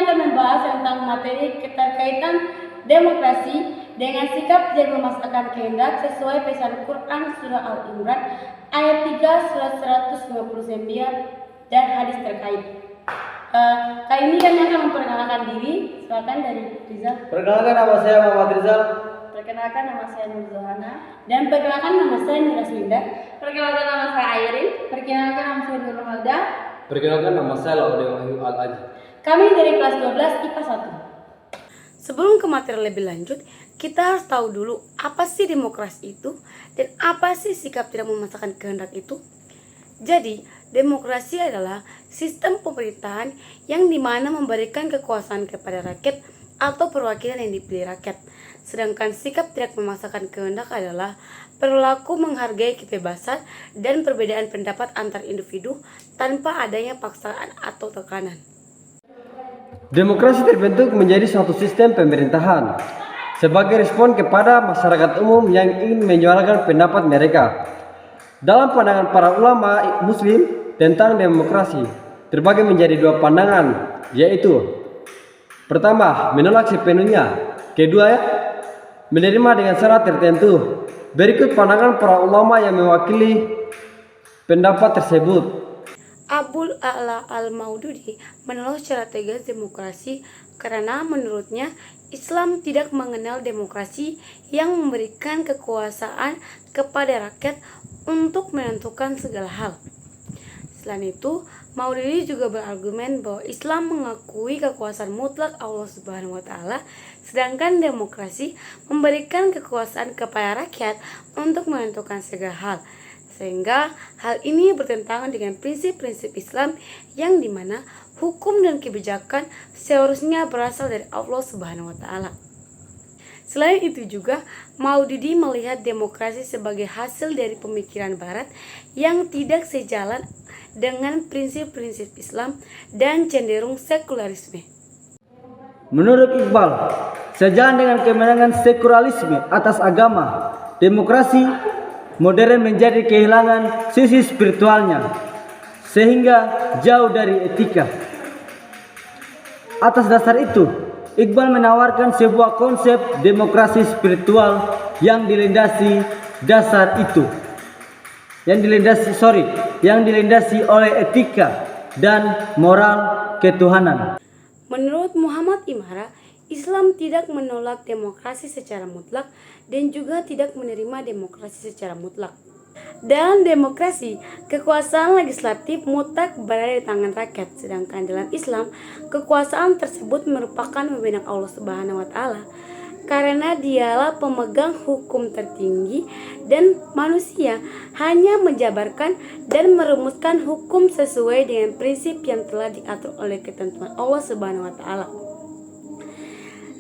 akan membahas tentang materi keterkaitan demokrasi dengan sikap tidak memaksakan kehendak sesuai pesan Quran Surah Al-Imran ayat 3 surat 159 dan hadis terkait. Kali ini kami akan memperkenalkan diri. Silakan dari Rizal. Perkenalkan, nama saya Muhammad Rizal. Perkenalkan, nama saya Nur Zohana. Dan perkenalkan, nama saya Nira Swinda. Perkenalkan, nama saya Airin. Perkenalkan, nama saya Nur Halda. Perkenalkan, nama saya Laude Wahyu Al-Aji. Kami dari kelas 12 IPA 1. Sebelum ke materi lebih lanjut, kita harus tahu dulu apa sih demokrasi itu dan apa sih sikap tidak memaksakan kehendak itu. Jadi, demokrasi adalah sistem pemerintahan yang dimana memberikan kekuasaan kepada rakyat atau perwakilan yang dipilih rakyat. Sedangkan sikap tidak memaksakan kehendak adalah perilaku menghargai kebebasan dan perbedaan pendapat antar individu tanpa adanya paksaan atau tekanan. Demokrasi terbentuk menjadi suatu sistem pemerintahan sebagai respon kepada masyarakat umum yang ingin menyuarakan pendapat mereka. Dalam pandangan para ulama muslim tentang demokrasi terbagi menjadi dua pandangan, yaitu pertama, menolak sepenuhnya, kedua, menerima dengan syarat tertentu. Berikut pandangan para ulama yang mewakili pendapat tersebut. Abul A'la Al-Maududi menolak secara tegas demokrasi karena menurutnya Islam tidak mengenal demokrasi yang memberikan kekuasaan kepada rakyat untuk menentukan segala hal. Selain itu, Maududi juga berargumen bahwa Islam mengakui kekuasaan mutlak Allah Subhanahu wa taala, sedangkan demokrasi memberikan kekuasaan kepada rakyat untuk menentukan segala hal. Sehingga hal ini bertentangan dengan prinsip-prinsip Islam yang dimana hukum dan kebijakan seharusnya berasal dari Allah Subhanahu wa taala. Selain itu juga, Maududi melihat demokrasi sebagai hasil dari pemikiran barat yang tidak sejalan dengan prinsip-prinsip Islam dan cenderung sekularisme. Menurut Iqbal, sejalan dengan kemenangan sekularisme atas agama, demokrasi modern menjadi kehilangan sisi spiritualnya sehingga jauh dari etika. Atas dasar itu, Iqbal menawarkan sebuah konsep demokrasi spiritual yang dilindasi oleh etika dan moral ketuhanan. Menurut Muhammad Imara, Islam tidak menolak demokrasi secara mutlak dan juga tidak menerima demokrasi secara mutlak. Dalam demokrasi, kekuasaan legislatif mutlak berada di tangan rakyat, sedangkan dalam Islam, kekuasaan tersebut merupakan wewenang Allah Subhanahu wa taala karena dialah pemegang hukum tertinggi dan manusia hanya menjabarkan dan merumuskan hukum sesuai dengan prinsip yang telah diatur oleh ketentuan Allah Subhanahu wa taala.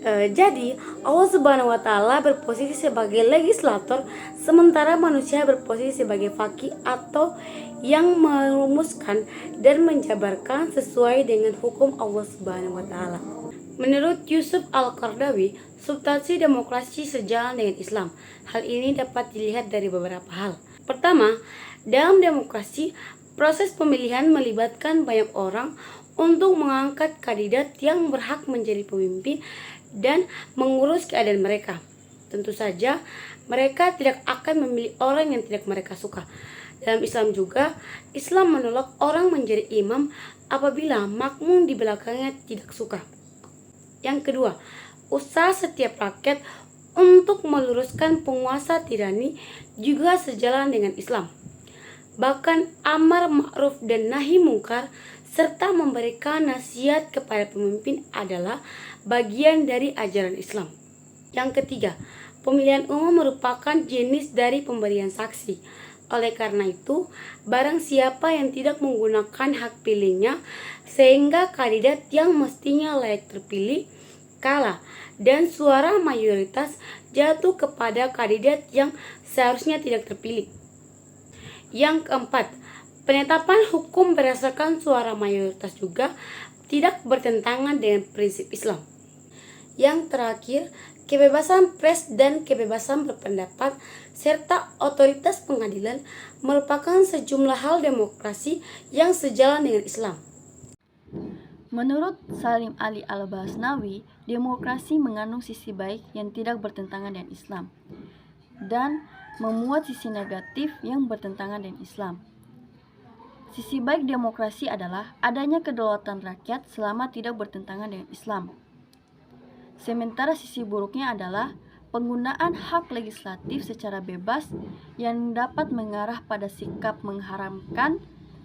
Jadi Allah Subhanahu wa taala berposisi sebagai legislator, sementara manusia berposisi sebagai faqih atau yang merumuskan dan menjabarkan sesuai dengan hukum Allah Subhanahu wa taala. Menurut Yusuf Al-Qardawi, substansi demokrasi sejalan dengan Islam. Hal ini dapat dilihat dari beberapa hal. Pertama, dalam demokrasi, proses pemilihan melibatkan banyak orang untuk mengangkat kandidat yang berhak menjadi pemimpin dan mengurus keadaan mereka. Tentu saja, mereka tidak akan memilih orang yang tidak mereka suka. Dalam Islam juga, Islam menolak orang menjadi imam apabila makmum di belakangnya tidak suka. Yang kedua, usaha setiap rakyat untuk meluruskan penguasa tirani juga sejalan dengan Islam. Bahkan amar ma'ruf dan nahi mungkar serta memberikan nasihat kepada pemimpin adalah bagian dari ajaran Islam. Yang ketiga, pemilihan umum merupakan jenis dari pemberian saksi. Oleh karena itu, barang siapa yang tidak menggunakan hak pilihnya sehingga kandidat yang mestinya layak terpilih kalah dan suara mayoritas jatuh kepada kandidat yang seharusnya tidak terpilih. Yang keempat, penetapan hukum berdasarkan suara mayoritas juga tidak bertentangan dengan prinsip Islam. Yang terakhir, kebebasan pers dan kebebasan berpendapat serta otoritas pengadilan merupakan sejumlah hal demokrasi yang sejalan dengan Islam. Menurut Salim Ali Al-Basnawi, demokrasi mengandung sisi baik yang tidak bertentangan dengan Islam dan memuat sisi negatif yang bertentangan dengan Islam. Sisi baik demokrasi adalah adanya kedaulatan rakyat selama tidak bertentangan dengan Islam. Sementara sisi buruknya adalah penggunaan hak legislatif secara bebas yang dapat mengarah pada sikap mengharamkan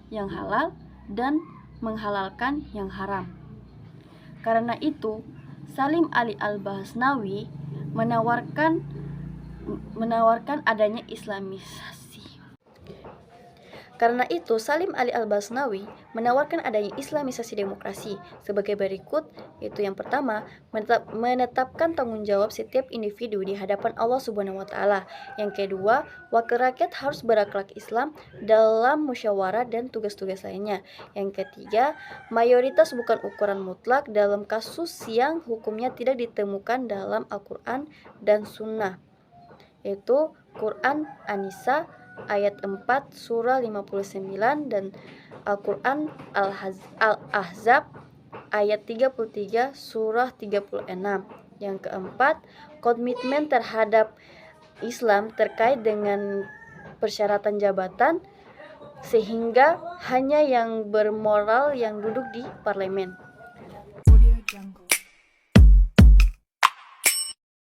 yang halal dan menghalalkan yang haram. Karena itu, Salim Ali Al-Basnawi menawarkan adanya Islamisasi. Karena itu, Salim Ali Al-Basnawi menawarkan adanya Islamisasi demokrasi sebagai berikut, yaitu yang pertama, menetapkan tanggung jawab setiap individu di hadapan Allah Subhanahu wa taala. Yang kedua, wakil rakyat harus berakhlak Islam dalam musyawarah dan tugas-tugas lainnya. Yang ketiga, mayoritas bukan ukuran mutlak dalam kasus yang hukumnya tidak ditemukan dalam Al-Qur'an dan Sunnah, yaitu Quran An-Nisa ayat 4 surah 59 dan Al-Quran Al-Ahzab ayat 33 surah 36. Yang keempat, komitmen terhadap Islam terkait dengan persyaratan jabatan sehingga hanya yang bermoral yang duduk di parlemen.